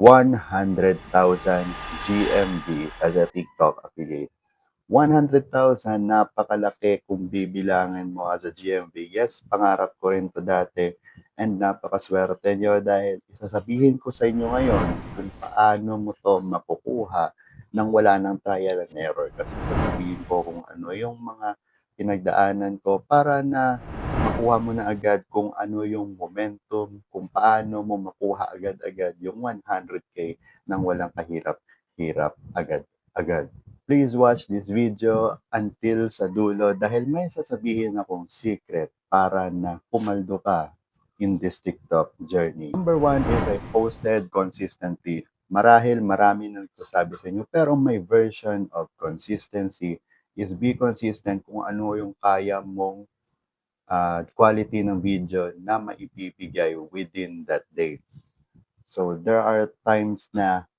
100,000 GMV as a TikTok affiliate. 100,000, napakalaki kung bibilangin mo as a GMV. Yes, pangarap ko rin to dati and napakaswerte nyo dahil isasabihin ko sa inyo ngayon kung paano mo to makukuha nang wala ng trial and error. Kasi sasabihin ko kung ano yung mga pinagdaanan ko para na makuha mo na agad kung ano yung momentum, kung paano mo makuha agad-agad yung 100K nang walang kahirap-hirap agad-agad. Please watch this video until sa dulo dahil may sasabihin akong secret para na pumaldo ka in this TikTok journey. Number one is I posted consistently. Marahil marami nang nagsasabi sa inyo pero my version of consistency is be consistent kung ano yung kaya mong quality ng video na maibibigay within that day. So there are times na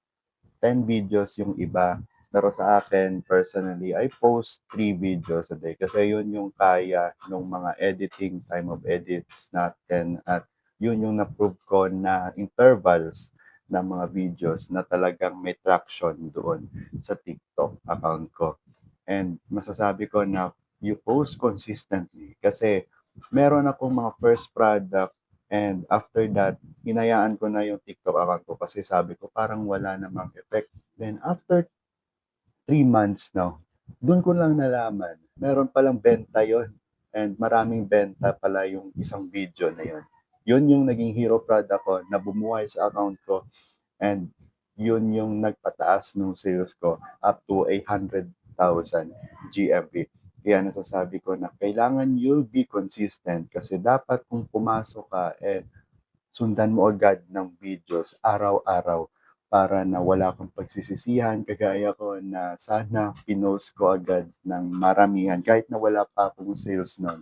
10 videos yung iba, pero sa akin, personally, I post 3 videos a day kasi yun yung kaya ng mga editing, time of edits natin at yun yung na-prove ko na intervals ng mga videos na talagang may traction doon sa TikTok account ko. And masasabi ko na you post consistently kasi meron akong mga first product and after that, hinayaan ko na yung TikTok account ko kasi sabi ko parang wala namang effect. Then after 3 months now, doon ko lang nalaman, meron palang benta yon and maraming benta pala yung isang video na yon. Yun yung naging hero product ko na bumuhay sa account ko and yun yung nagpataas ng sales ko up to 100,000 GMV. Kaya nasasabi ko na kailangan you'll be consistent kasi dapat kung pumasok ka, sundan mo agad ng videos araw-araw para na wala kang pagsisisihan kagaya ko na sana pinost ko agad ng maramihan kahit na wala pa akong sales nun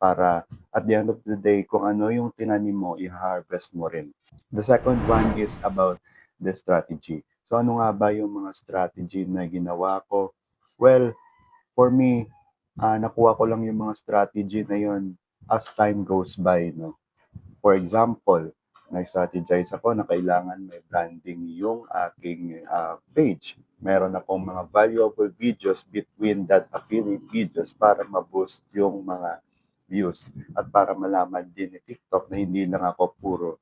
para at the end of the day kung ano yung tinanim mo, i-harvest mo rin. The second one is about the strategy. So ano nga ba yung mga strategy na ginawa ko? Well, for me, nakuha ko lang yung mga strategy na yun as time goes by, no? For example, nag-strategize ako na kailangan may branding yung aking page. Meron akong mga valuable videos between that affiliate videos para ma-boost yung mga views at para malaman din ni TikTok na hindi lang ako puro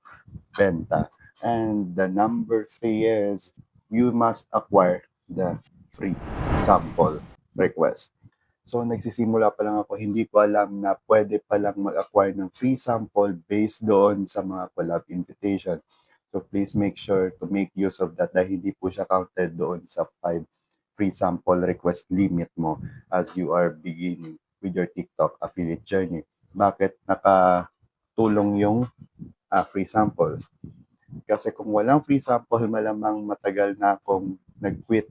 benta. And the number 3 is you must acquire the free sample request. So nagsisimula pa lang ako, hindi ko alam na pwede pa lang mag-acquire ng free sample based doon sa mga collab invitation. So please make sure to make use of that dahil hindi po siya counted doon sa 5 free sample request limit mo as you are beginning with your TikTok affiliate journey. Bakit nakatulong yung free samples? Kasi kung walang free sample, malamang matagal na akong nag-quit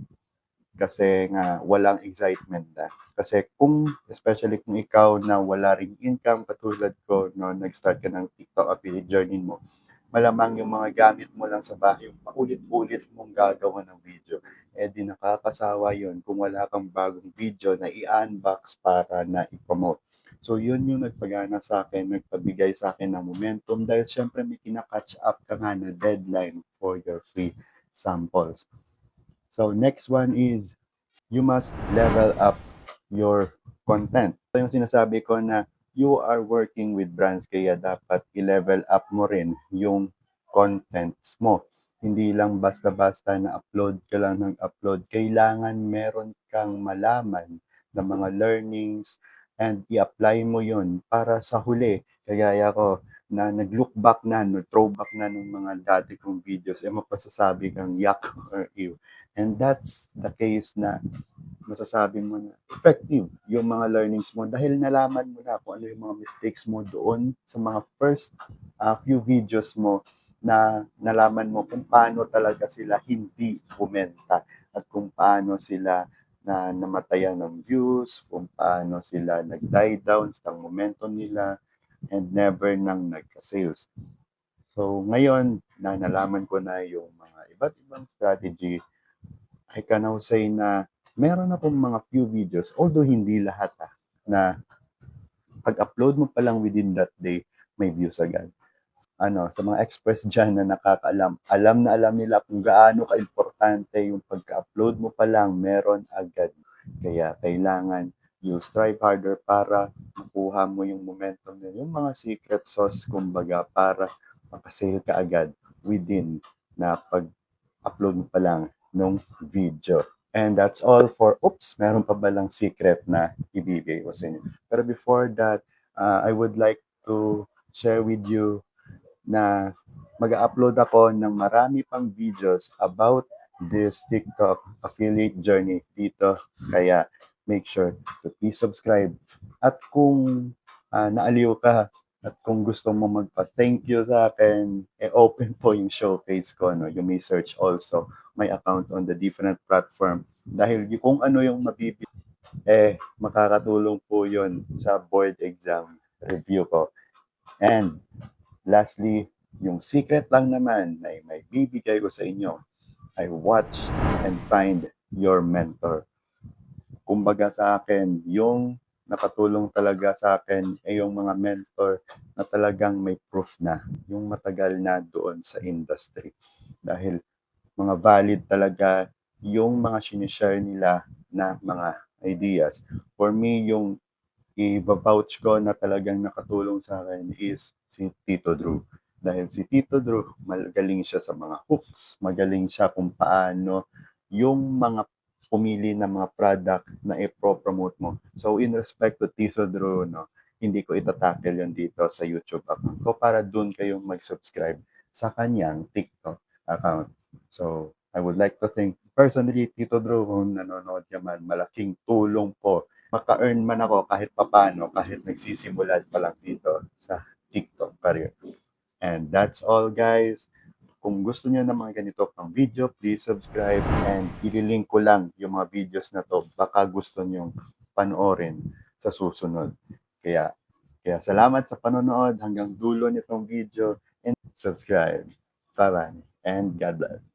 kasi nga walang excitement na. Kasi kung, especially kung ikaw na wala ring income katulad ko, no, nag-start ka ng TikTok affiliate journey mo, malamang yung mga gamit mo lang sa bahay, yung paulit-ulit mong gagawa ng video, di nakakasawa yun kung wala kang bagong video na i-unbox para na i-promote. So yun yung nagpagana sa akin, nagpabigay sa akin ng momentum dahil syempre may kinakatch up ka nga na deadline for your free samples. So next one is you must level up your content. So yung sinasabi ko na you are working with brands kaya dapat i-level up mo rin yung contents mo. Hindi lang basta-basta na upload ka lang ng upload. Kailangan meron kang malaman na mga learnings and i-apply mo yun para sa huli. Kagaya ko na nag-look back na, no-throwback na ng mga dati kong videos, mapasasabi kang yak or ew. And that's the case na masasabi mo na effective yung mga learnings mo dahil nalaman mo na kung ano yung mga mistakes mo doon sa mga first few videos mo na nalaman mo kung paano talaga sila hindi bumenta at kung paano sila na namatayan ng views, kung paano sila nag-die down sa momentum nila and never nang nagka-sales. So ngayon na nalaman ko na yung mga iba't ibang strategy, I can now say na meron akong mga few videos, although hindi lahat na pag-upload mo pa lang within that day, may views agad. sa mga express dyan na nakakaalam, alam na alam nila kung gaano ka-importante yung pagka-upload mo pa lang, meron agad. Kaya kailangan you strive harder para makuha mo yung momentum na yung mga secret sauce, kumbaga, para makasale ka agad within na pag-upload mo pa lang nung video. And that's all for, oops, meron pa balang secret na ibibigay ko sa inyo. Pero before that, I would like to share with you na mag-upload ako ng marami pang videos about this TikTok affiliate journey dito. Kaya make sure to please subscribe. At kung naaliw ka at kung gusto mo magpa-thank you sa akin, open po yung showcase ko. No? You may search also my account on the different platform. Dahil kung ano yung mabibili, makakatulong po yun sa board exam review ko. And lastly, yung secret lang naman na may bibigay ko sa inyo ay watch and find your mentor. Kumbaga sa akin, yung nakatulong talaga sa akin ay yung mga mentor na talagang may proof na, yung matagal na doon sa industry. Dahil mga valid talaga yung mga sinishare nila na mga ideas. For me, yung i-vouch ko na talagang nakatulong sa akin is si Tito Drew. Dahil si Tito Drew, magaling siya sa mga hooks, magaling siya kung paano yung mga pumili ng mga product na i-promote mo. So in respect to Tito Drew, no, hindi ko itatackle yun dito sa YouTube account ko para doon kayong mag-subscribe sa kanyang TikTok account. So I would like to thank personally Tito Drew kung nanonood ka man. Malaking tulong po maka-earn man ako kahit papano, kahit nagsisimulan pa lang dito sa TikTok career. And that's all, guys. Kung gusto niyo ng mga ganito pang video, please subscribe and ililink ko lang yung mga videos na to. Baka gusto niyo panoorin sa susunod. Kaya salamat sa panonood hanggang dulo nitong video and subscribe. Bye-bye and God bless.